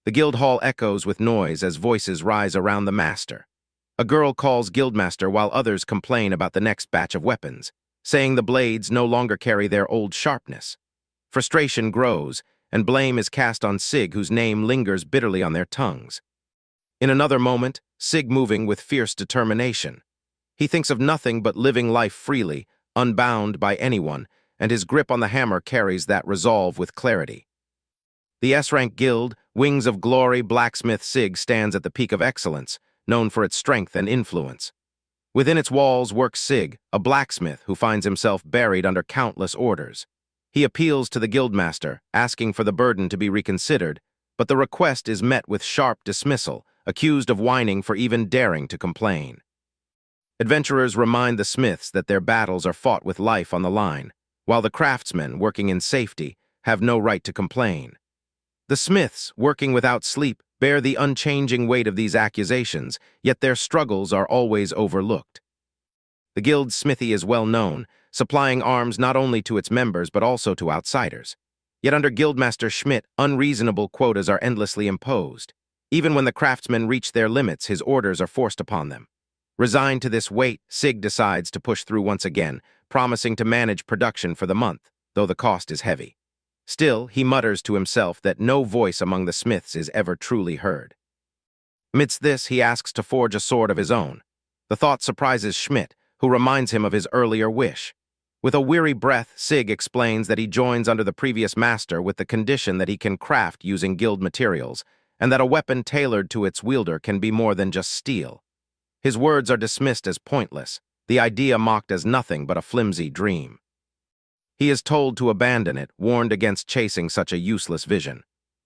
The guild hall echoes with noise as voices rise around the master. A girl calls guildmaster while others complain about the next batch of weapons, saying the blades no longer carry their old sharpness. Frustration grows, and blame is cast on Sig, whose name lingers bitterly on their tongues. In another moment, Sig moving with fierce determination. He thinks of nothing but living life freely, unbound by anyone, and his grip on the hammer carries that resolve with clarity. The S-rank guild, Wings of Glory Blacksmith Sig, stands at the peak of excellence, known for its strength and influence. Within its walls works Sig, a blacksmith who finds himself buried under countless orders. He appeals to the guildmaster, asking for the burden to be reconsidered, but the request is met with sharp dismissal, accused of whining for even daring to complain. Adventurers remind the smiths that their battles are fought with life on the line, while the craftsmen, working in safety, have no right to complain. The smiths, working without sleep, bear the unchanging weight of these accusations, yet their struggles are always overlooked. The guild's smithy is well known, supplying arms not only to its members but also to outsiders. Yet under Guildmaster Schmidt, unreasonable quotas are endlessly imposed. Even when the craftsmen reach their limits, his orders are forced upon them. Resigned to this weight, Sig decides to push through once again, promising to manage production for the month, though the cost is heavy. Still, he mutters to himself that no voice among the smiths is ever truly heard. Amidst this, he asks to forge a sword of his own. The thought surprises Schmidt, who reminds him of his earlier wish. With a weary breath, Sig explains that he joins under the previous master with the condition that he can craft using guild materials, and that a weapon tailored to its wielder can be more than just steel. His words are dismissed as pointless, the idea mocked as nothing but a flimsy dream. He is told to abandon it, warned against chasing such a useless vision.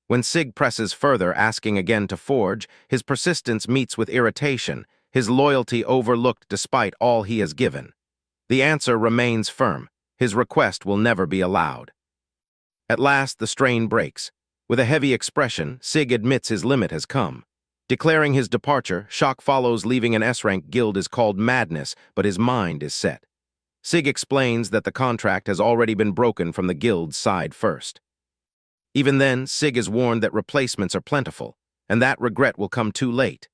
When Sig presses further, asking again to forge, his persistence meets with irritation, his loyalty overlooked despite all he has given. The answer remains firm. His request will never be allowed. At last, the strain breaks. With a heavy expression, Sig admits his limit has come. Declaring his departure, shock follows. Leaving an S-rank guild is called madness, but his mind is set. Sig explains that the contract has already been broken from the guild's side first. Even then, Sig is warned that replacements are plentiful, and that regret will come too late.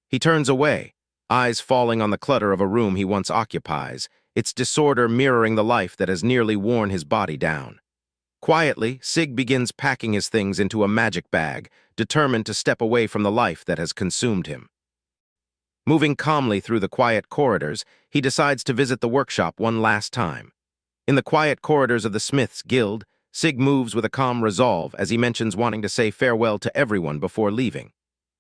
He turns away, eyes falling on the clutter of a room he once occupies, its disorder mirroring the life that has nearly worn his body down. Quietly, Sig begins packing his things into a magic bag, determined to step away from the life that has consumed him. Moving calmly through the quiet corridors, he decides to visit the workshop one last time. In the quiet corridors of the Smith's Guild, Sig moves with a calm resolve as he mentions wanting to say farewell to everyone before leaving.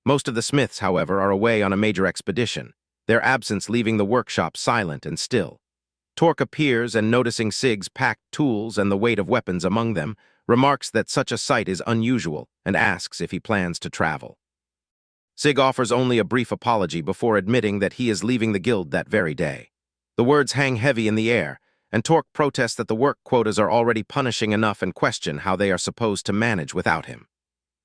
Most of the smiths, however, are away on a major expedition, their absence leaving the workshop silent and still. Torque appears and, noticing Sig's packed tools and the weight of weapons among them, remarks that such a sight is unusual and asks if he plans to travel. Sig offers only a brief apology before admitting that he is leaving the guild that very day. The words hang heavy in the air, and Torque protests that the work quotas are already punishing enough and question how they are supposed to manage without him.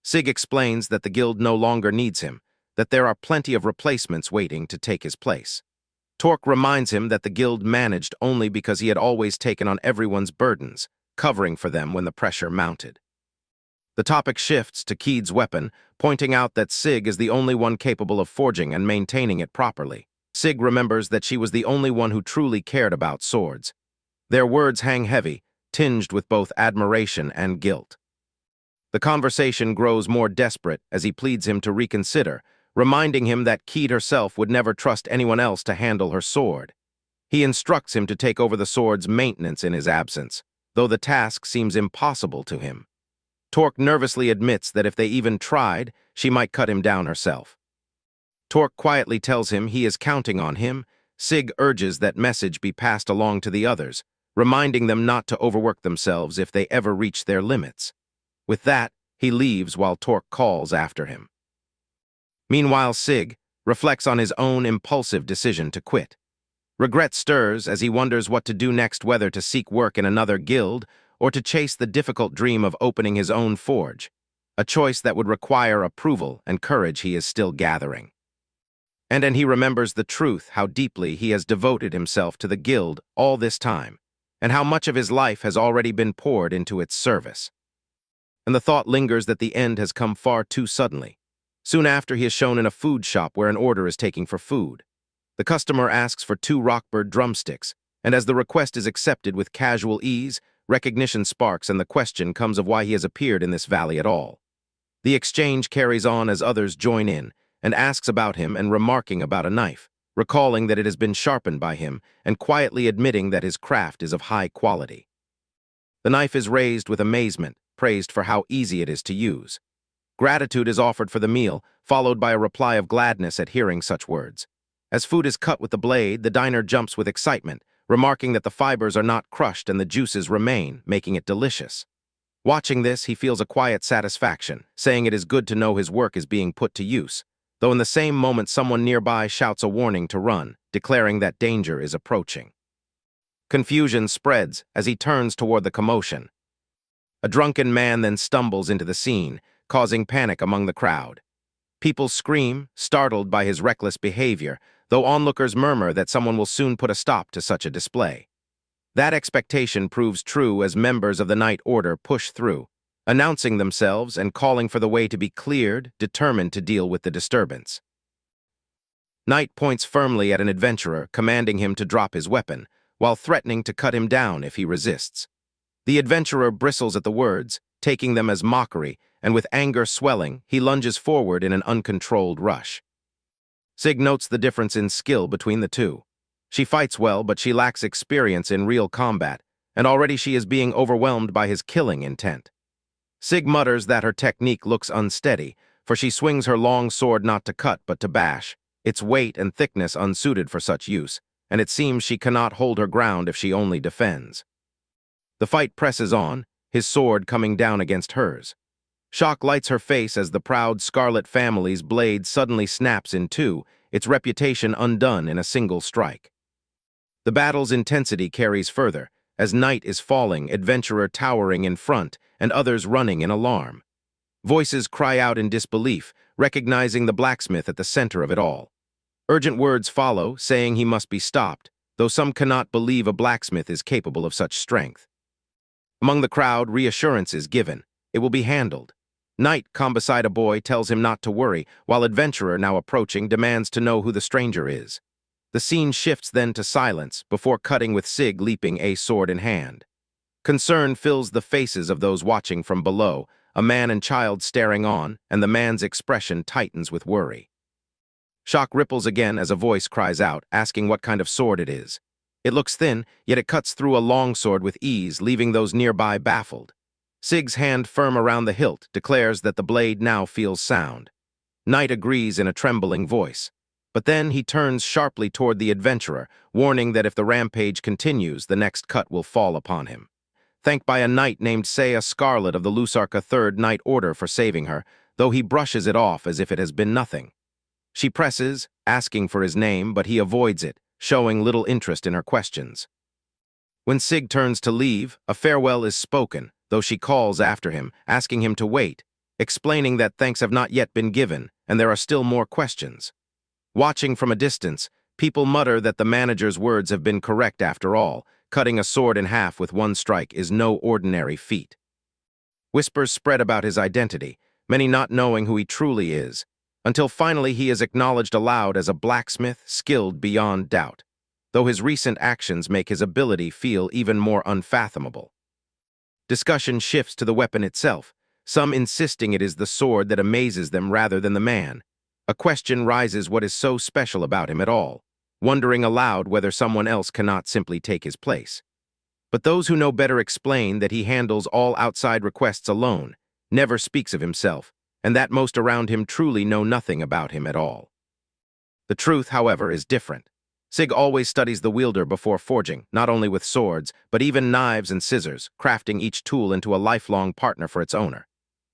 Sig explains that the guild no longer needs him, that there are plenty of replacements waiting to take his place. Torque reminds him that the guild managed only because he had always taken on everyone's burdens, covering for them when the pressure mounted. The topic shifts to Keed's weapon, pointing out that Sig is the only one capable of forging and maintaining it properly. Sig remembers that she was the only one who truly cared about swords. Their words hang heavy, tinged with both admiration and guilt. The conversation grows more desperate as he pleads him to reconsider, reminding him that Keed herself would never trust anyone else to handle her sword. He instructs him to take over the sword's maintenance in his absence, though the task seems impossible to him. Torque nervously admits that if they even tried, she might cut him down herself. Torque quietly tells him he is counting on him. Sig urges that message be passed along to the others, reminding them not to overwork themselves if they ever reach their limits. With that, he leaves while Torque calls after him. Meanwhile, Sig reflects on his own impulsive decision to quit. Regret stirs as he wonders what to do next, whether to seek work in another guild or to chase the difficult dream of opening his own forge, a choice that would require approval and courage he is still gathering. And he remembers the truth, how deeply he has devoted himself to the guild all this time, and how much of his life has already been poured into its service. and the thought lingers that the end has come far too suddenly. Soon after, he is shown in a food shop where an order is taking for food. The customer asks for 2 rockbird drumsticks, and as the request is accepted with casual ease, recognition sparks and the question comes of why he has appeared in this valley at all. The exchange carries on as others join in, and asks about him and remarking about a knife, recalling that it has been sharpened by him and quietly admitting that his craft is of high quality. The knife is raised with amazement, praised for how easy it is to use. Gratitude is offered for the meal, followed by a reply of gladness at hearing such words. As food is cut with the blade, the diner jumps with excitement, remarking that the fibers are not crushed and the juices remain, making it delicious. Watching this, he feels a quiet satisfaction, saying it is good to know his work is being put to use, though in the same moment someone nearby shouts a warning to run, declaring that danger is approaching. Confusion spreads as he turns toward the commotion. A drunken man then stumbles into the scene, causing panic among the crowd. People scream, startled by his reckless behavior, though onlookers murmur that someone will soon put a stop to such a display. That expectation proves true as members of the night order push through, announcing themselves and calling for the way to be cleared, determined to deal with the disturbance. Knight points firmly at an adventurer, commanding him to drop his weapon, while threatening to cut him down if he resists. The adventurer bristles at the words, taking them as mockery, and with anger swelling, he lunges forward in an uncontrolled rush. Sig notes the difference in skill between the two. She fights well, but she lacks experience in real combat, and already she is being overwhelmed by his killing intent. Sig mutters that her technique looks unsteady, for she swings her long sword not to cut but to bash, its weight and thickness unsuited for such use, and it seems she cannot hold her ground if she only defends. The fight presses on, his sword coming down against hers. Shock lights her face as the proud Scarlet family's blade suddenly snaps in two, its reputation undone in a single strike. The battle's intensity carries further, as night is falling, adventurer towering in front, and others running in alarm. Voices cry out in disbelief, recognizing the blacksmith at the center of it all. Urgent words follow, saying he must be stopped, though some cannot believe a blacksmith is capable of such strength. Among the crowd, reassurance is given. It will be handled. Knight, calm beside a boy, tells him not to worry, while adventurer, now approaching, demands to know who the stranger is. The scene shifts then to silence, before cutting with Sig leaping, a sword in hand. Concern fills the faces of those watching from below, a man and child staring on, and the man's expression tightens with worry. Shock ripples again as a voice cries out, asking what kind of sword it is. It looks thin, yet it cuts through a longsword with ease, leaving those nearby baffled. Sig's hand firm around the hilt declares that the blade now feels sound. Knight agrees in a trembling voice. But then he turns sharply toward the adventurer, warning that if the rampage continues, the next cut will fall upon him. Thanked by a knight named Saya Scarlet of the Lusarka Third Knight Order for saving her, though he brushes it off as if it has been nothing. She presses, asking for his name, but he avoids it, showing little interest in her questions. When Sig turns to leave, a farewell is spoken, though she calls after him, asking him to wait, explaining that thanks have not yet been given, and there are still more questions. Watching from a distance, people mutter that the manager's words have been correct after all. Cutting a sword in half with one strike is no ordinary feat. Whispers spread about his identity, many not knowing who he truly is, until finally he is acknowledged aloud as a blacksmith skilled beyond doubt, though his recent actions make his ability feel even more unfathomable. Discussion shifts to the weapon itself, some insisting it is the sword that amazes them rather than the man. A question rises what is so special about him at all, wondering aloud whether someone else cannot simply take his place. But those who know better explain that he handles all outside requests alone, never speaks of himself, and that most around him truly know nothing about him at all. The truth, however, is different. Sig always studies the wielder before forging, not only with swords, but even knives and scissors, crafting each tool into a lifelong partner for its owner.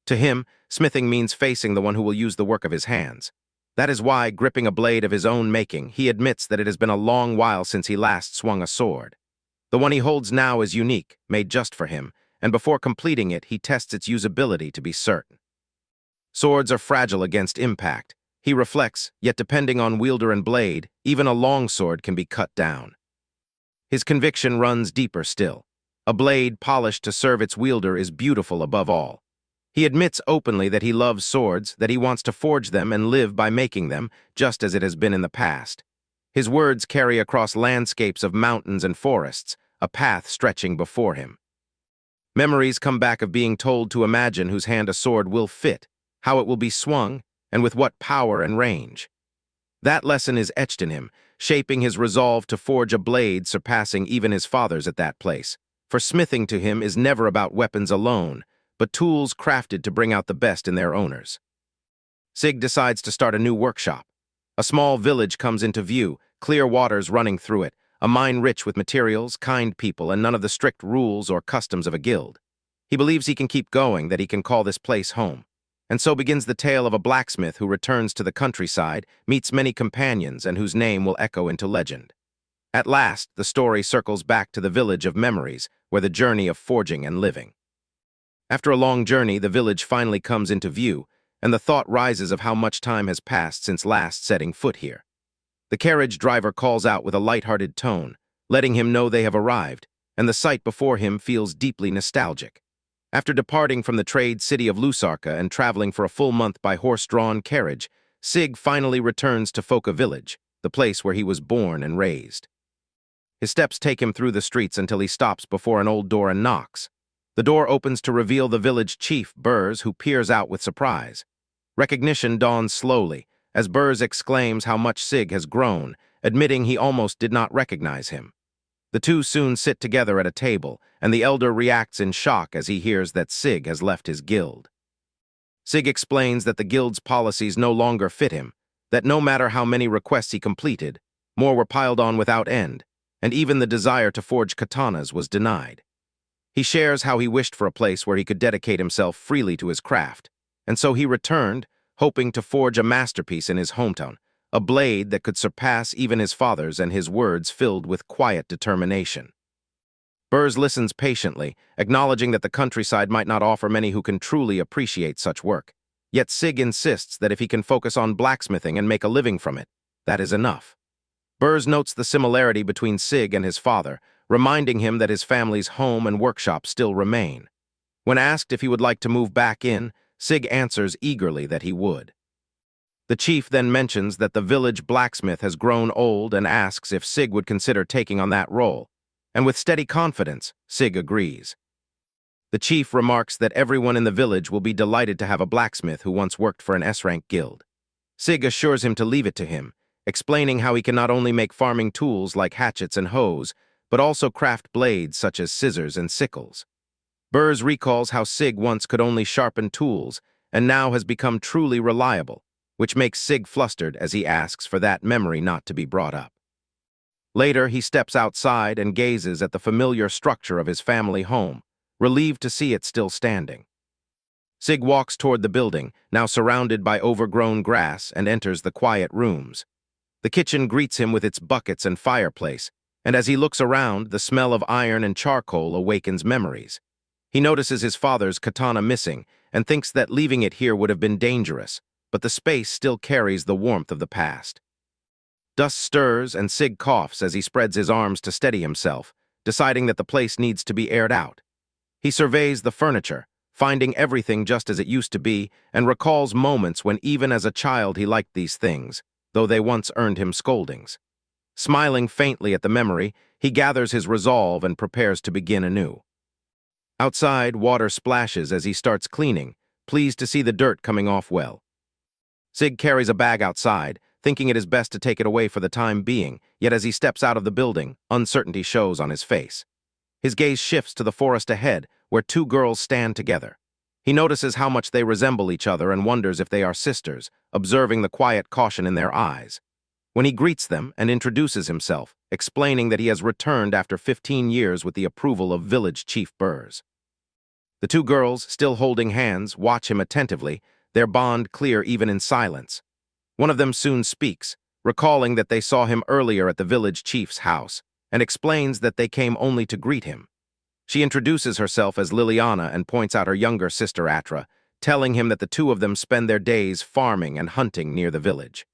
To him, smithing means facing the one who will use the work of his hands. That is why, gripping a blade of his own making, he admits that it has been a long while since he last swung a sword. The one he holds now is unique, made just for him, and before completing it, he tests its usability to be certain. Swords are fragile against impact. He reflects, yet depending on wielder and blade, even a long sword can be cut down. His conviction runs deeper still. A blade polished to serve its wielder is beautiful above all. He admits openly that he loves swords, that he wants to forge them and live by making them, just as it has been in the past. His words carry across landscapes of mountains and forests, a path stretching before him. Memories come back of being told to imagine whose hand a sword will fit, how it will be swung, and with what power and range. That lesson is etched in him, shaping his resolve to forge a blade surpassing even his father's at that place. For smithing to him is never about weapons alone, but tools crafted to bring out the best in their owners. Sig decides to start a new workshop. A small village comes into view, clear waters running through it, a mine rich with materials, kind people, and none of the strict rules or customs of a guild. He believes he can keep going, that he can call this place home. And so begins the tale of a blacksmith who returns to the countryside, meets many companions, and whose name will echo into legend. At last, the story circles back to the village of memories, where the journey of forging and living. After a long journey, the village finally comes into view, and the thought rises of how much time has passed since last setting foot here. The carriage driver calls out with a light-hearted tone, letting him know they have arrived, and the sight before him feels deeply nostalgic. After departing from the trade city of Lusarka and traveling for a full month by horse-drawn carriage, Sig finally returns to Foca village, the place where he was born and raised. His steps take him through the streets until he stops before an old door and knocks. The door opens to reveal the village chief, Burrs, who peers out with surprise. Recognition dawns slowly, as Burrs exclaims how much Sig has grown, admitting he almost did not recognize him. The two soon sit together at a table, and the elder reacts in shock as he hears that Sig has left his guild. Sig explains that the guild's policies no longer fit him, that no matter how many requests he completed, more were piled on without end, and even the desire to forge katanas was denied. He shares how he wished for a place where he could dedicate himself freely to his craft, and so he returned, hoping to forge a masterpiece in his hometown, a blade that could surpass even his father's, and his words filled with quiet determination. Burrs listens patiently, acknowledging that the countryside might not offer many who can truly appreciate such work. Yet Sig insists that if he can focus on blacksmithing and make a living from it, that is enough. Burrs notes the similarity between Sig and his father, reminding him that his family's home and workshop still remain. When asked if he would like to move back in, Sig answers eagerly that he would. The chief then mentions that the village blacksmith has grown old and asks if Sig would consider taking on that role, and with steady confidence, Sig agrees. The chief remarks that everyone in the village will be delighted to have a blacksmith who once worked for an S-rank guild. Sig assures him to leave it to him, explaining how he can not only make farming tools like hatchets and hoes, but also craft blades such as scissors and sickles. Burrs recalls how Sig once could only sharpen tools and now has become truly reliable, which makes Sig flustered as he asks for that memory not to be brought up. Later, he steps outside and gazes at the familiar structure of his family home, relieved to see it still standing. Sig walks toward the building, now surrounded by overgrown grass, and enters the quiet rooms. The kitchen greets him with its buckets and fireplace, and as he looks around, the smell of iron and charcoal awakens memories. He notices his father's katana missing and thinks that leaving it here would have been dangerous, but the space still carries the warmth of the past. Dust stirs and Sig coughs as he spreads his arms to steady himself, deciding that the place needs to be aired out. He surveys the furniture, finding everything just as it used to be, and recalls moments when even as a child he liked these things, though they once earned him scoldings. Smiling faintly at the memory, he gathers his resolve and prepares to begin anew. Outside, water splashes as he starts cleaning, pleased to see the dirt coming off well. Sig carries a bag outside, thinking it is best to take it away for the time being, yet as he steps out of the building, uncertainty shows on his face. His gaze shifts to the forest ahead, where two girls stand together. He notices how much they resemble each other and wonders if they are sisters, observing the quiet caution in their eyes. When he greets them and introduces himself, explaining that he has returned after 15 years with the approval of village chief Burrs. The two girls, still holding hands, watch him attentively, their bond clear even in silence. One of them soon speaks, recalling that they saw him earlier at the village chief's house, and explains that they came only to greet him. She introduces herself as Liliana and points out her younger sister Atra, telling him that the two of them spend their days farming and hunting near the village.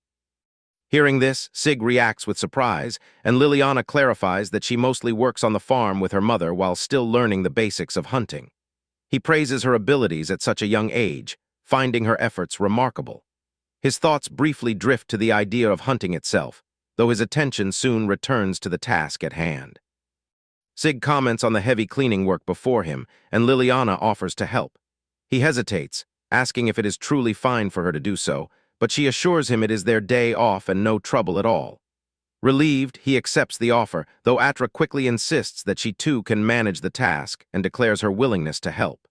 Hearing this, Sig reacts with surprise, and Liliana clarifies that she mostly works on the farm with her mother while still learning the basics of hunting. He praises her abilities at such a young age, finding her efforts remarkable. His thoughts briefly drift to the idea of hunting itself, though his attention soon returns to the task at hand. Sig comments on the heavy cleaning work before him, and Liliana offers to help. He hesitates, asking if it is truly fine for her to do so, but she assures him it is their day off and no trouble at all. Relieved, he accepts the offer, though Atra quickly insists that she too can manage the task and declares her willingness to help.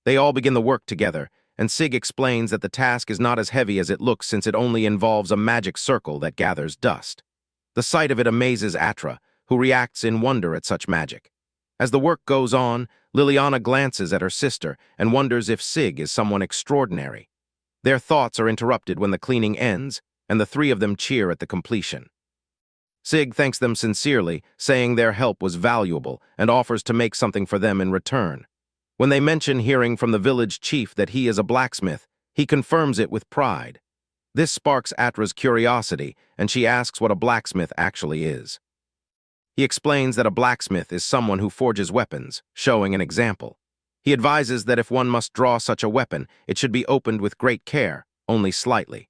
They all begin the work together, and Sig explains that the task is not as heavy as it looks since it only involves a magic circle that gathers dust. The sight of it amazes Atra, who reacts in wonder at such magic. As the work goes on, Liliana glances at her sister and wonders if Sig is someone extraordinary. Their thoughts are interrupted when the cleaning ends, and the three of them cheer at the completion. Sig thanks them sincerely, saying their help was valuable and offers to make something for them in return. When they mention hearing from the village chief that he is a blacksmith, he confirms it with pride. This sparks Atra's curiosity, and she asks what a blacksmith actually is. He explains that a blacksmith is someone who forges weapons, showing an example. He advises that if one must draw such a weapon, it should be opened with great care, only slightly.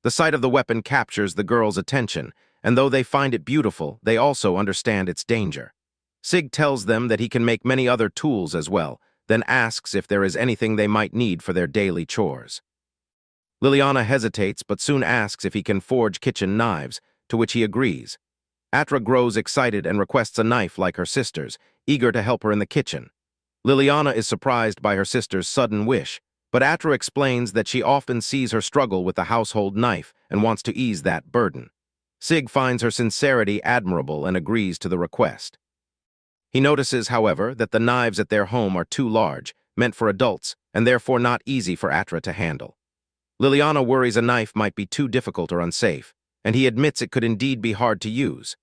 The sight of the weapon captures the girls' attention, and though they find it beautiful, they also understand its danger. Sig tells them that he can make many other tools as well, then asks if there is anything they might need for their daily chores. Liliana hesitates but soon asks if he can forge kitchen knives, to which he agrees. Atra grows excited and requests a knife like her sister's, eager to help her in the kitchen. Liliana is surprised by her sister's sudden wish, but Atra explains that she often sees her struggle with the household knife and wants to ease that burden. Sig finds her sincerity admirable and agrees to the request. He notices, however, that the knives at their home are too large, meant for adults, and therefore not easy for Atra to handle. Liliana worries a knife might be too difficult or unsafe, and he admits it could indeed be hard to use.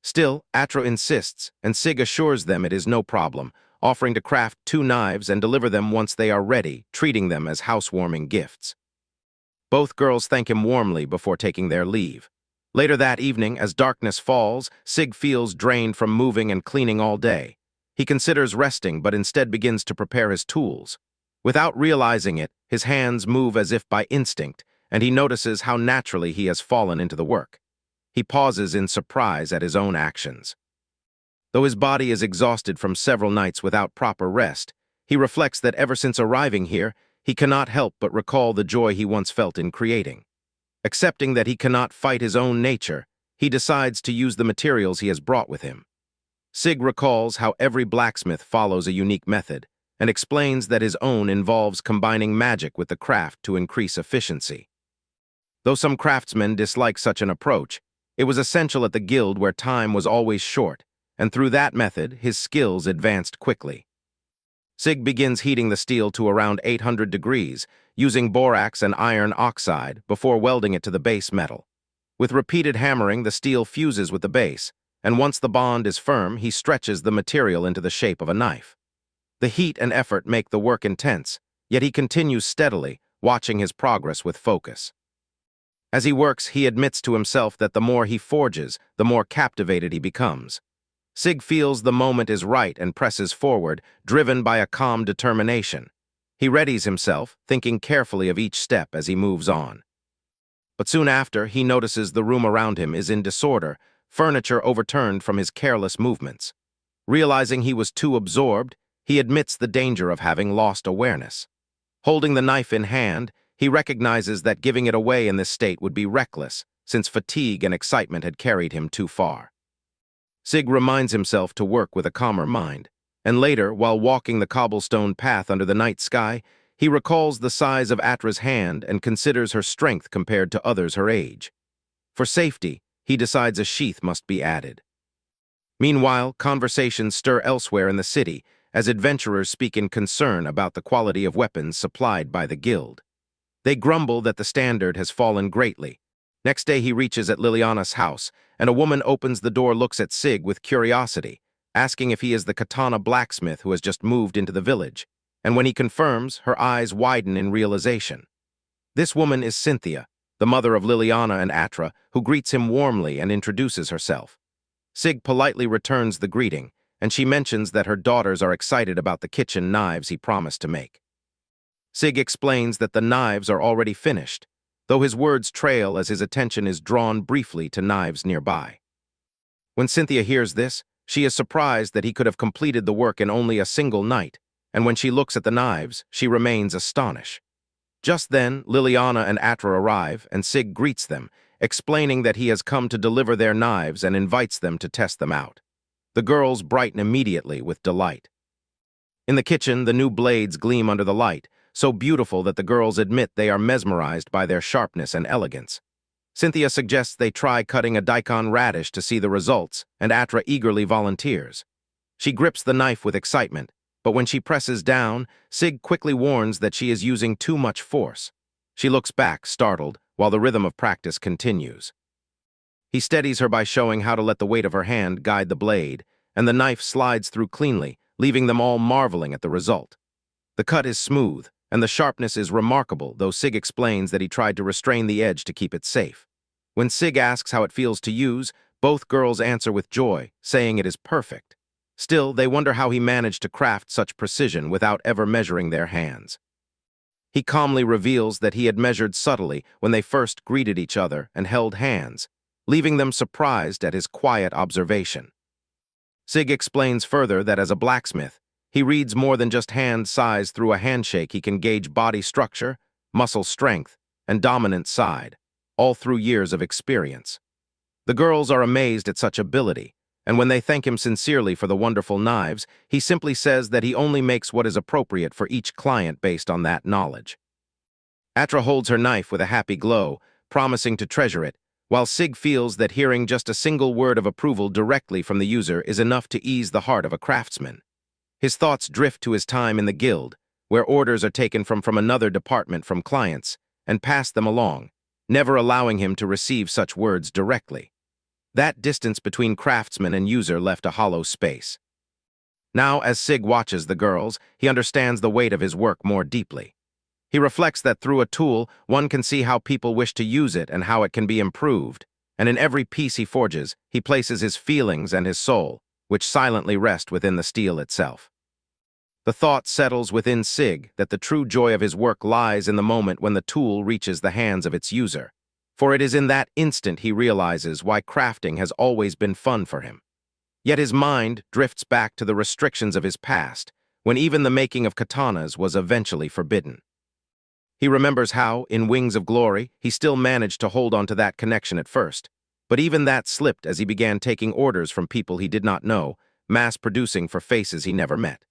Still, Atra insists, and Sig assures them it is no problem, offering to craft 2 knives and deliver them once they are ready, treating them as housewarming gifts. Both girls thank him warmly before taking their leave. Later that evening, as darkness falls, Sig feels drained from moving and cleaning all day. He considers resting, but instead begins to prepare his tools. Without realizing it, his hands move as if by instinct, and he notices how naturally he has fallen into the work. He pauses in surprise at his own actions. Though his body is exhausted from several nights without proper rest, he reflects that ever since arriving here, he cannot help but recall the joy he once felt in creating. Accepting that he cannot fight his own nature, he decides to use the materials he has brought with him. Sig recalls how every blacksmith follows a unique method, and explains that his own involves combining magic with the craft to increase efficiency. Though some craftsmen dislike such an approach, it was essential at the guild where time was always short, and through that method, his skills advanced quickly. Sig begins heating the steel to around 800 degrees, using borax and iron oxide before welding it to the base metal. With repeated hammering, the steel fuses with the base, and once the bond is firm, he stretches the material into the shape of a knife. The heat and effort make the work intense, yet he continues steadily, watching his progress with focus. As he works, he admits to himself that the more he forges, the more captivated he becomes. Sig feels the moment is right and presses forward, driven by a calm determination. He readies himself, thinking carefully of each step as he moves on. But soon after, he notices the room around him is in disorder, furniture overturned from his careless movements. Realizing he was too absorbed, he admits the danger of having lost awareness. Holding the knife in hand, he recognizes that giving it away in this state would be reckless, since fatigue and excitement had carried him too far. Sig reminds himself to work with a calmer mind, and later, while walking the cobblestone path under the night sky, he recalls the size of Atra's hand and considers her strength compared to others her age. For safety, he decides a sheath must be added. Meanwhile, conversations stir elsewhere in the city, as adventurers speak in concern about the quality of weapons supplied by the guild. They grumble that the standard has fallen greatly. Next day he reaches at Liliana's house, and a woman opens the door looks at Sig with curiosity, asking if he is the katana blacksmith who has just moved into the village, and when he confirms, her eyes widen in realization. This woman is Cynthia, the mother of Liliana and Atra, who greets him warmly and introduces herself. Sig politely returns the greeting, and she mentions that her daughters are excited about the kitchen knives he promised to make. Sig explains that the knives are already finished, though his words trail as his attention is drawn briefly to knives nearby. When Cynthia hears this, she is surprised that he could have completed the work in only a single night, and when she looks at the knives, she remains astonished. Just then, Liliana and Atra arrive, and Sig greets them, explaining that he has come to deliver their knives and invites them to test them out. The girls brighten immediately with delight. In the kitchen, the new blades gleam under the light, so beautiful that the girls admit they are mesmerized by their sharpness and elegance. Cynthia suggests they try cutting a daikon radish to see the results, and Atra eagerly volunteers. She grips the knife with excitement, but when she presses down, Sig quickly warns that she is using too much force. She looks back, startled, while the rhythm of practice continues. He steadies her by showing how to let the weight of her hand guide the blade, and the knife slides through cleanly, leaving them all marveling at the result. The cut is smooth, and the sharpness is remarkable, though Sig explains that he tried to restrain the edge to keep it safe. When Sig asks how it feels to use, both girls answer with joy, saying it is perfect. Still, they wonder how he managed to craft such precision without ever measuring their hands. He calmly reveals that he had measured subtly when they first greeted each other and held hands, leaving them surprised at his quiet observation. Sig explains further that as a blacksmith, he reads more than just hand size through a handshake. He can gauge body structure, muscle strength, and dominant side, all through years of experience. The girls are amazed at such ability, and when they thank him sincerely for the wonderful knives, he simply says that he only makes what is appropriate for each client based on that knowledge. Atra holds her knife with a happy glow, promising to treasure it, while Sig feels that hearing just a single word of approval directly from the user is enough to ease the heart of a craftsman. His thoughts drift to his time in the guild, where orders are taken from another department from clients, and pass them along, never allowing him to receive such words directly. That distance between craftsman and user left a hollow space. Now, as Sig watches the girls, he understands the weight of his work more deeply. He reflects that through a tool, one can see how people wish to use it and how it can be improved, and in every piece he forges, he places his feelings and his soul, which silently rest within the steel itself. The thought settles within Sig that the true joy of his work lies in the moment when the tool reaches the hands of its user, for it is in that instant he realizes why crafting has always been fun for him. Yet his mind drifts back to the restrictions of his past, when even the making of katanas was eventually forbidden. He remembers how, in Wings of Glory, he still managed to hold on to that connection at first, but even that slipped as he began taking orders from people he did not know, mass-producing for faces he never met.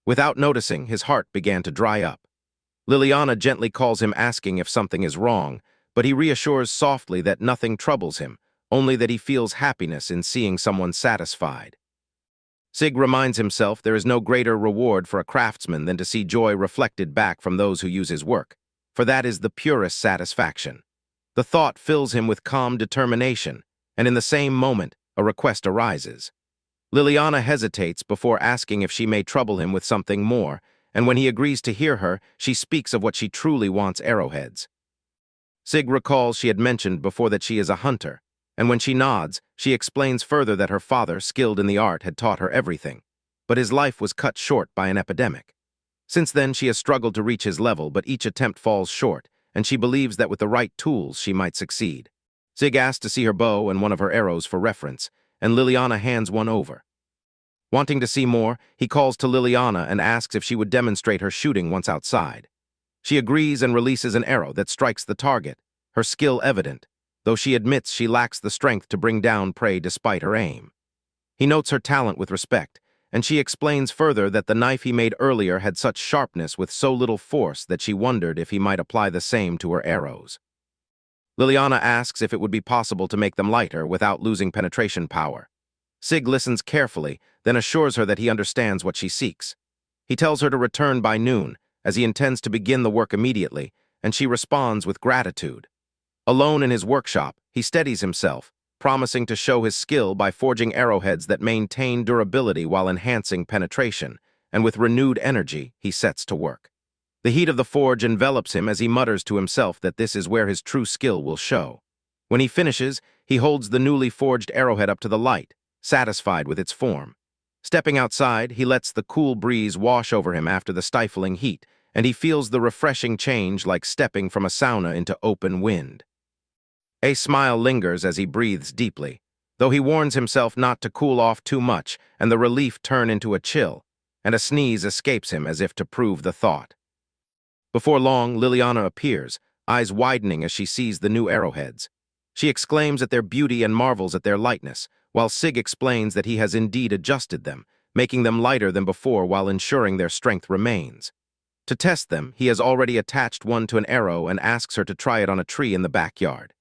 Without noticing, his heart began to dry up. Liliana gently calls him, asking if something is wrong, but he reassures softly that nothing troubles him, only that he feels happiness in seeing someone satisfied. Sig reminds himself there is no greater reward for a craftsman than to see joy reflected back from those who use his work, for that is the purest satisfaction. The thought fills him with calm determination, and in the same moment, a request arises. Liliana hesitates before asking if she may trouble him with something more, and when he agrees to hear her, she speaks of what she truly wants: arrowheads. Sig recalls she had mentioned before that she is a hunter, and when she nods, she explains further that her father, skilled in the art, had taught her everything, but his life was cut short by an epidemic. Since then, she has struggled to reach his level, but each attempt falls short, and she believes that with the right tools she might succeed. Sig asks to see her bow and one of her arrows for reference, and Liliana hands one over. Wanting to see more, he calls to Liliana and asks if she would demonstrate her shooting once outside. She agrees and releases an arrow that strikes the target, her skill evident, though she admits she lacks the strength to bring down prey despite her aim. He notes her talent with respect, and she explains further that the knife he made earlier had such sharpness with so little force that she wondered if he might apply the same to her arrows. Liliana asks if it would be possible to make them lighter without losing penetration power. Sig listens carefully, then assures her that he understands what she seeks. He tells her to return by noon, as he intends to begin the work immediately, and she responds with gratitude. Alone in his workshop, he steadies himself, promising to show his skill by forging arrowheads that maintain durability while enhancing penetration, and with renewed energy, he sets to work. The heat of the forge envelops him as he mutters to himself that this is where his true skill will show. When he finishes, he holds the newly forged arrowhead up to the light, satisfied with its form. Stepping outside, he lets the cool breeze wash over him after the stifling heat, and he feels the refreshing change like stepping from a sauna into open wind. A smile lingers as he breathes deeply, though he warns himself not to cool off too much and the relief turn into a chill, and a sneeze escapes him as if to prove the thought. Before long, Liliana appears, eyes widening as she sees the new arrowheads. She exclaims at their beauty and marvels at their lightness, while Sig explains that he has indeed adjusted them, making them lighter than before while ensuring their strength remains. To test them, he has already attached one to an arrow and asks her to try it on a tree in the backyard.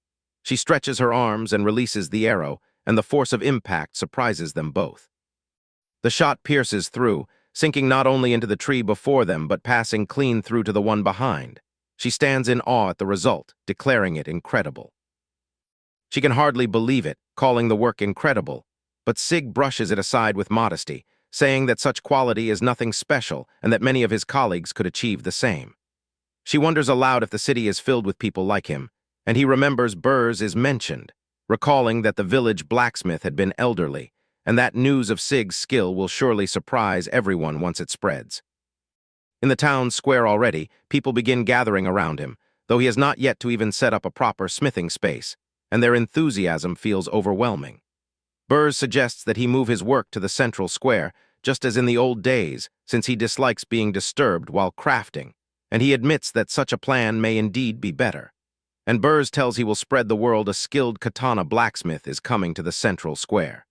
She stretches her arms and releases the arrow, and the force of impact surprises them both. The shot pierces through, sinking not only into the tree before them but passing clean through to the one behind. She stands in awe at the result, declaring it incredible. She can hardly believe it, calling the work incredible, but Sig brushes it aside with modesty, saying that such quality is nothing special and that many of his colleagues could achieve the same. She wonders aloud if the city is filled with people like him, and he remembers Burrs is mentioned, recalling that the village blacksmith had been elderly, and that news of Sig's skill will surely surprise everyone once it spreads. In the town square already, people begin gathering around him, though he has not yet to even set up a proper smithing space, and their enthusiasm feels overwhelming. Burrs suggests that he move his work to the central square, just as in the old days, since he dislikes being disturbed while crafting, and he admits that such a plan may indeed be better. And Burrs tells he will spread the world a skilled katana blacksmith is coming to the central square.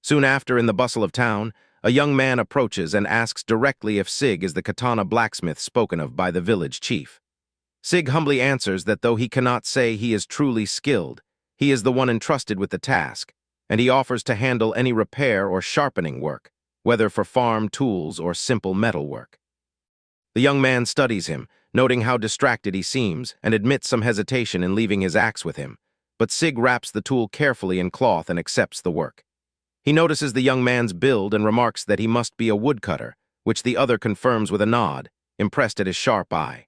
Soon after, in the bustle of town, a young man approaches and asks directly if Sig is the katana blacksmith spoken of by the village chief. Sig humbly answers that though he cannot say he is truly skilled, he is the one entrusted with the task, and he offers to handle any repair or sharpening work, whether for farm tools or simple metal work. The young man studies him, noting how distracted he seems, and admits some hesitation in leaving his axe with him, but Sig wraps the tool carefully in cloth and accepts the work. He notices the young man's build and remarks that he must be a woodcutter, which the other confirms with a nod, impressed at his sharp eye.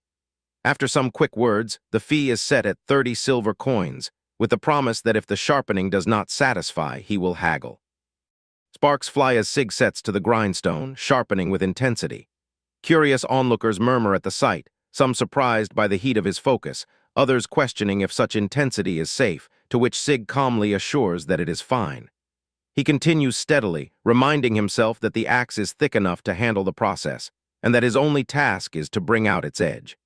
After some quick words, the fee is set at 30 silver coins, with the promise that if the sharpening does not satisfy, he will haggle. Sparks fly as Sig sets to the grindstone, sharpening with intensity. Curious onlookers murmur at the sight, some surprised by the heat of his focus, others questioning if such intensity is safe, to which Sig calmly assures that it is fine. He continues steadily, reminding himself that the axe is thick enough to handle the process, and that his only task is to bring out its edge.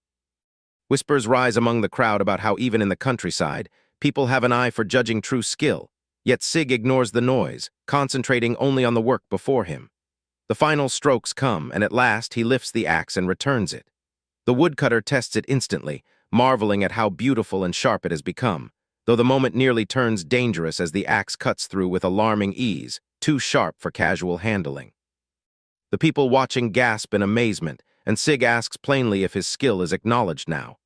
Whispers rise among the crowd about how even in the countryside, people have an eye for judging true skill, yet Sig ignores the noise, concentrating only on the work before him. The final strokes come, and at last he lifts the axe and returns it. The woodcutter tests it instantly, marveling at how beautiful and sharp it has become, though the moment nearly turns dangerous as the axe cuts through with alarming ease, too sharp for casual handling. The people watching gasp in amazement, and Sig asks plainly if his skill is acknowledged now.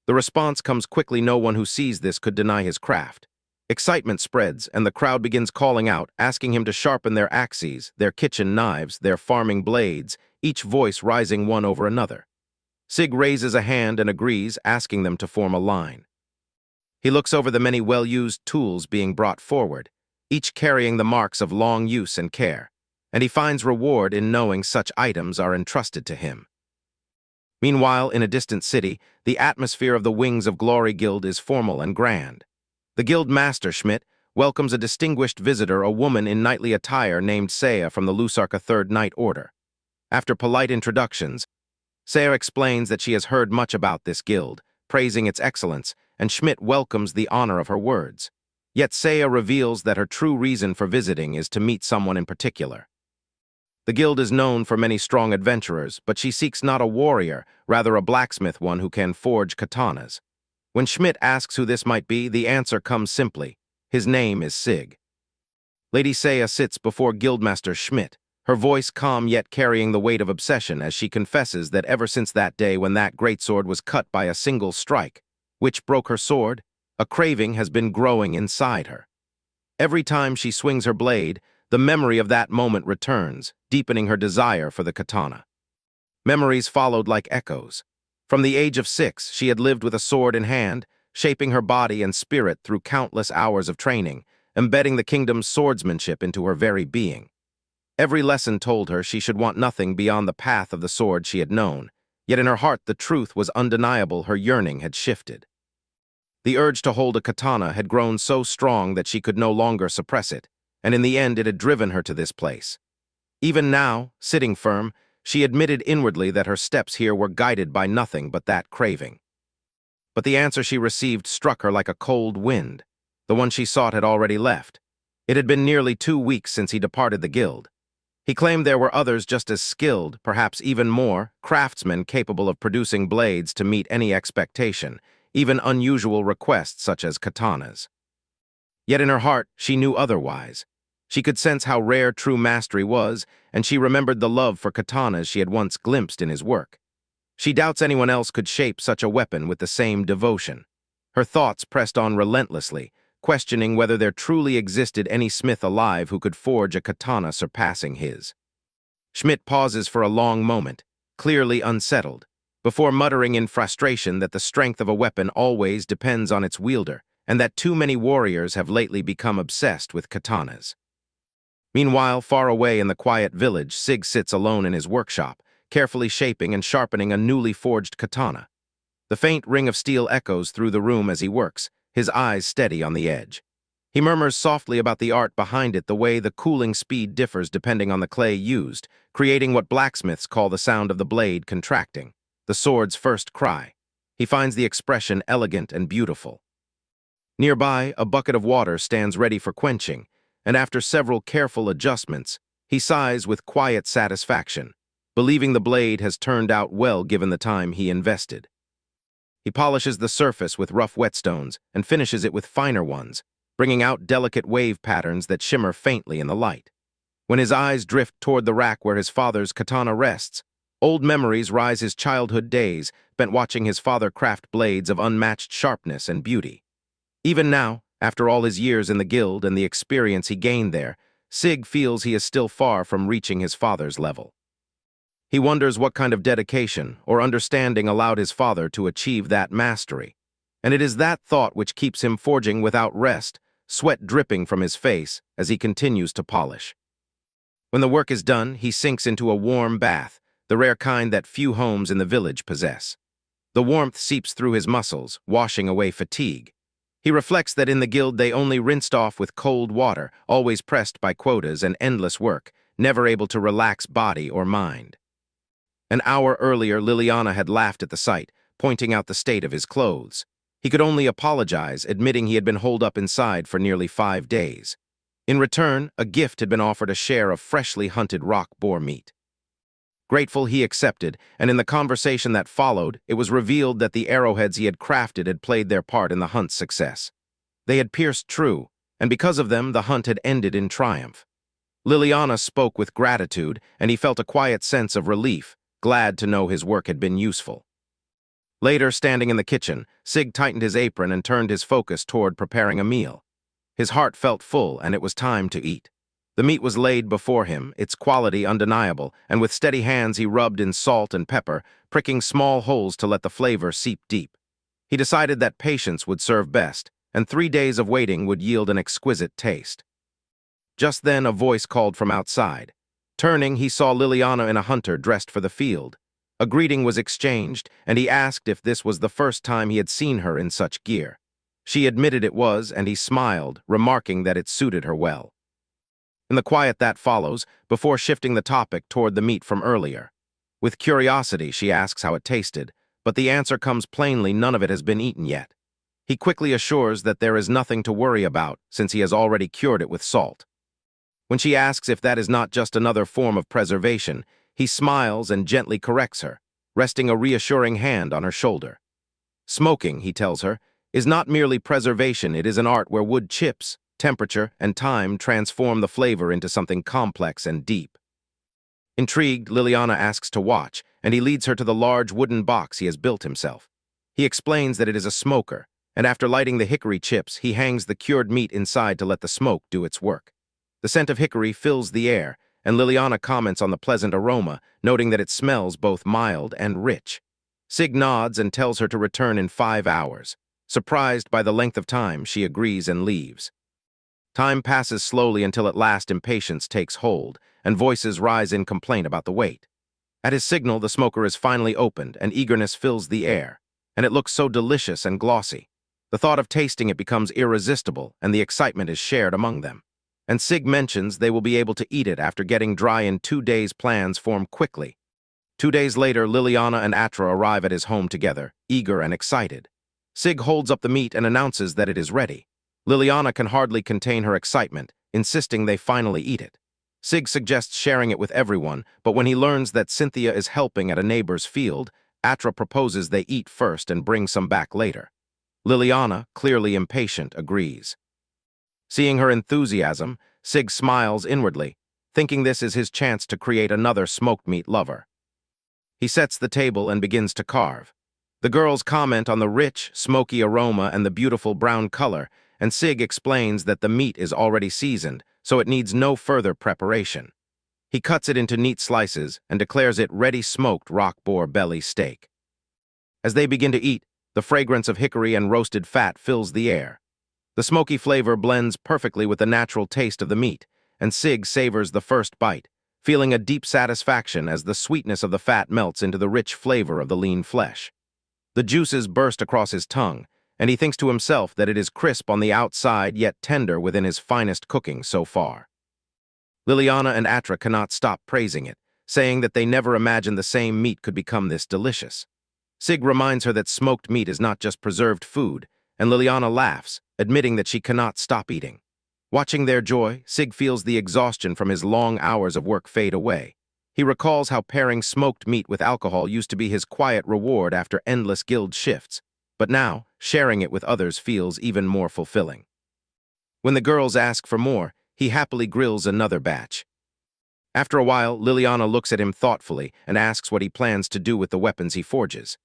The response comes quickly. No one who sees this could deny his craft. Excitement spreads, and the crowd begins calling out, asking him to sharpen their axes, their kitchen knives, their farming blades, each voice rising one over another. Sig raises a hand and agrees, asking them to form a line. He looks over the many well-used tools being brought forward, each carrying the marks of long use and care, and he finds reward in knowing such items are entrusted to him. Meanwhile, in a distant city, the atmosphere of the Wings of Glory Guild is formal and grand. The guild master, Schmidt, welcomes a distinguished visitor, a woman in knightly attire named Saya from the Lusarka Third Knight Order. After polite introductions, Saya explains that she has heard much about this guild, praising its excellence, and Schmidt welcomes the honor of her words. Yet Saya reveals that her true reason for visiting is to meet someone in particular. The guild is known for many strong adventurers, but she seeks not a warrior, rather a blacksmith, one who can forge katanas. When Schmidt asks who this might be, the answer comes simply. His name is Sig. Lady Saya sits before Guildmaster Schmidt, her voice calm yet carrying the weight of obsession as she confesses that ever since that day when that greatsword was cut by a single strike, which broke her sword, a craving has been growing inside her. Every time she swings her blade, the memory of that moment returns, deepening her desire for the katana. Memories followed like echoes. From the age of 6, she had lived with a sword in hand, shaping her body and spirit through countless hours of training, embedding the kingdom's swordsmanship into her very being. Every lesson told her she should want nothing beyond the path of the sword she had known, yet in her heart the truth was undeniable. Her yearning had shifted. The urge to hold a katana had grown so strong that she could no longer suppress it, and in the end it had driven her to this place. Even now, sitting firm, she admitted inwardly that her steps here were guided by nothing but that craving. But the answer she received struck her like a cold wind. The one she sought had already left. It had been nearly 2 weeks since he departed the guild. He claimed there were others just as skilled, perhaps even more, craftsmen capable of producing blades to meet any expectation, even unusual requests such as katanas. Yet in her heart, she knew otherwise. She could sense how rare true mastery was, and she remembered the love for katanas she had once glimpsed in his work. She doubts anyone else could shape such a weapon with the same devotion. Her thoughts pressed on relentlessly, questioning whether there truly existed any smith alive who could forge a katana surpassing his. Schmidt pauses for a long moment, clearly unsettled, before muttering in frustration that the strength of a weapon always depends on its wielder, and that too many warriors have lately become obsessed with katanas. Meanwhile, far away in the quiet village, Sig sits alone in his workshop, carefully shaping and sharpening a newly forged katana. The faint ring of steel echoes through the room as he works, his eyes steady on the edge. He murmurs softly about the art behind it, the way the cooling speed differs depending on the clay used, creating what blacksmiths call the sound of the blade contracting, the sword's first cry. He finds the expression elegant and beautiful. Nearby, a bucket of water stands ready for quenching, and after several careful adjustments, he sighs with quiet satisfaction, believing the blade has turned out well given the time he invested. He polishes the surface with rough whetstones and finishes it with finer ones, bringing out delicate wave patterns that shimmer faintly in the light. When his eyes drift toward the rack where his father's katana rests, old memories rise, his childhood days spent watching his father craft blades of unmatched sharpness and beauty. Even now, after all his years in the guild and the experience he gained there, Sig feels he is still far from reaching his father's level. He wonders what kind of dedication or understanding allowed his father to achieve that mastery, and it is that thought which keeps him forging without rest, sweat dripping from his face as he continues to polish. When the work is done, he sinks into a warm bath, the rare kind that few homes in the village possess. The warmth seeps through his muscles, washing away fatigue. He reflects that in the guild they only rinsed off with cold water, always pressed by quotas and endless work, never able to relax body or mind. An hour earlier, Liliana had laughed at the sight, pointing out the state of his clothes. He could only apologize, admitting he had been holed up inside for nearly 5 days. In return, a gift had been offered, a share of freshly hunted rock boar meat. Grateful, he accepted, and in the conversation that followed, it was revealed that the arrowheads he had crafted had played their part in the hunt's success. They had pierced true, and because of them, the hunt had ended in triumph. Liliana spoke with gratitude, and he felt a quiet sense of relief, glad to know his work had been useful. Later, standing in the kitchen, Sig tightened his apron and turned his focus toward preparing a meal. His heart felt full, and it was time to eat. The meat was laid before him, its quality undeniable, and with steady hands he rubbed in salt and pepper, pricking small holes to let the flavor seep deep. He decided that patience would serve best, and 3 days of waiting would yield an exquisite taste. Just then a voice called from outside. Turning, he saw Liliana in a hunter dressed for the field. A greeting was exchanged, and he asked if this was the first time he had seen her in such gear. She admitted it was, and he smiled, remarking that it suited her well. In the quiet that follows, before shifting the topic toward the meat from earlier. With curiosity, she asks how it tasted, but the answer comes plainly: none of it has been eaten yet. He quickly assures that there is nothing to worry about, since he has already cured it with salt. When she asks if that is not just another form of preservation, he smiles and gently corrects her, resting a reassuring hand on her shoulder. Smoking, he tells her, is not merely preservation, it is an art where wood chips, temperature, and time transform the flavor into something complex and deep. Intrigued, Liliana asks to watch, and he leads her to the large wooden box he has built himself. He explains that it is a smoker, and after lighting the hickory chips, he hangs the cured meat inside to let the smoke do its work. The scent of hickory fills the air, and Liliana comments on the pleasant aroma, noting that it smells both mild and rich. Sig nods and tells her to return in 5 hours. Surprised by the length of time, she agrees and leaves. Time passes slowly until at last impatience takes hold, and voices rise in complaint about the wait. At his signal, the smoker is finally opened, and eagerness fills the air, and it looks so delicious and glossy. The thought of tasting it becomes irresistible, and the excitement is shared among them. And Sig mentions they will be able to eat it after getting dry in 2 days. Plans form quickly. 2 days later, Liliana and Atra arrive at his home together, eager and excited. Sig holds up the meat and announces that it is ready. Liliana can hardly contain her excitement, insisting they finally eat it. Sig suggests sharing it with everyone, but when he learns that Cynthia is helping at a neighbor's field, Atra proposes they eat first and bring some back later. Liliana, clearly impatient, agrees. Seeing her enthusiasm, Sig smiles inwardly, thinking this is his chance to create another smoked meat lover. He sets the table and begins to carve. The girls comment on the rich, smoky aroma and the beautiful brown color, and Sig explains that the meat is already seasoned, so it needs no further preparation. He cuts it into neat slices and declares it ready smoked rock boar belly steak. As they begin to eat, the fragrance of hickory and roasted fat fills the air. The smoky flavor blends perfectly with the natural taste of the meat, and Sig savors the first bite, feeling a deep satisfaction as the sweetness of the fat melts into the rich flavor of the lean flesh. The juices burst across his tongue, and he thinks to himself that it is crisp on the outside yet tender within his finest cooking so far. Liliana and Atra cannot stop praising it, saying that they never imagined the same meat could become this delicious. Sig reminds her that smoked meat is not just preserved food, and Liliana laughs, admitting that she cannot stop eating. Watching their joy, Sig feels the exhaustion from his long hours of work fade away. He recalls how pairing smoked meat with alcohol used to be his quiet reward after endless guild shifts, but now, sharing it with others feels even more fulfilling. When the girls ask for more, he happily grills another batch. After a while, Liliana looks at him thoughtfully and asks what he plans to do with the weapons he forges.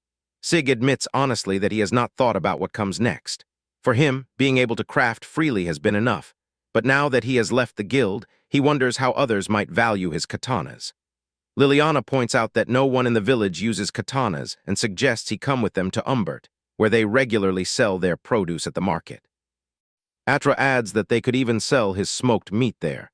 Sig admits honestly that he has not thought about what comes next. For him, being able to craft freely has been enough, but now that he has left the guild, he wonders how others might value his katanas. Liliana points out that no one in the village uses katanas and suggests he come with them to Umbert, where they regularly sell their produce at the market. Atra adds that they could even sell his smoked meat there.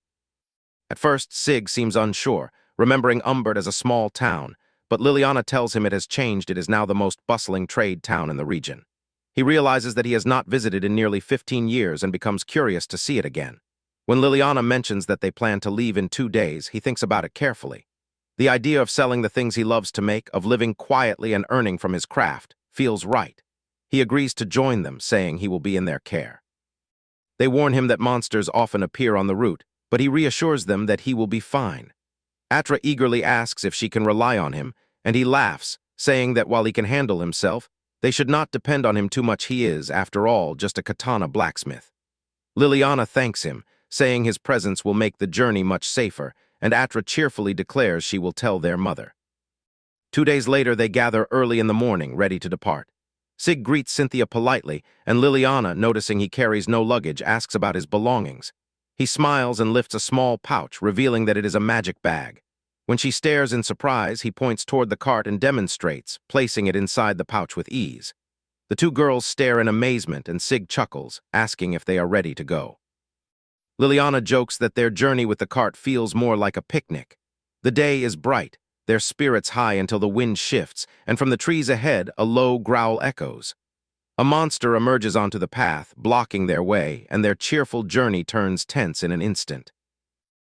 At first, Sig seems unsure, remembering Umbert as a small town, but Liliana tells him it has changed. It is now the most bustling trade town in the region. He realizes that he has not visited in nearly 15 years and becomes curious to see it again. When Liliana mentions that they plan to leave in 2 days, he thinks about it carefully. The idea of selling the things he loves to make, of living quietly and earning from his craft, feels right. He agrees to join them, saying he will be in their care. They warn him that monsters often appear on the route, but he reassures them that he will be fine. Atra eagerly asks if she can rely on him, and he laughs, saying that while he can handle himself, they should not depend on him too much. He is, after all, just a katana blacksmith. Liliana thanks him, saying his presence will make the journey much safer, and Atra cheerfully declares she will tell their mother. 2 days later, they gather early in the morning, ready to depart. Sig greets Cynthia politely, and Liliana, noticing he carries no luggage, asks about his belongings. He smiles and lifts a small pouch, revealing that it is a magic bag. When she stares in surprise, he points toward the cart and demonstrates, placing it inside the pouch with ease. The 2 girls stare in amazement, and Sig chuckles, asking if they are ready to go. Liliana jokes that their journey with the cart feels more like a picnic. The day is bright, their spirits high until the wind shifts, and from the trees ahead, a low growl echoes. A monster emerges onto the path, blocking their way, and their cheerful journey turns tense in an instant.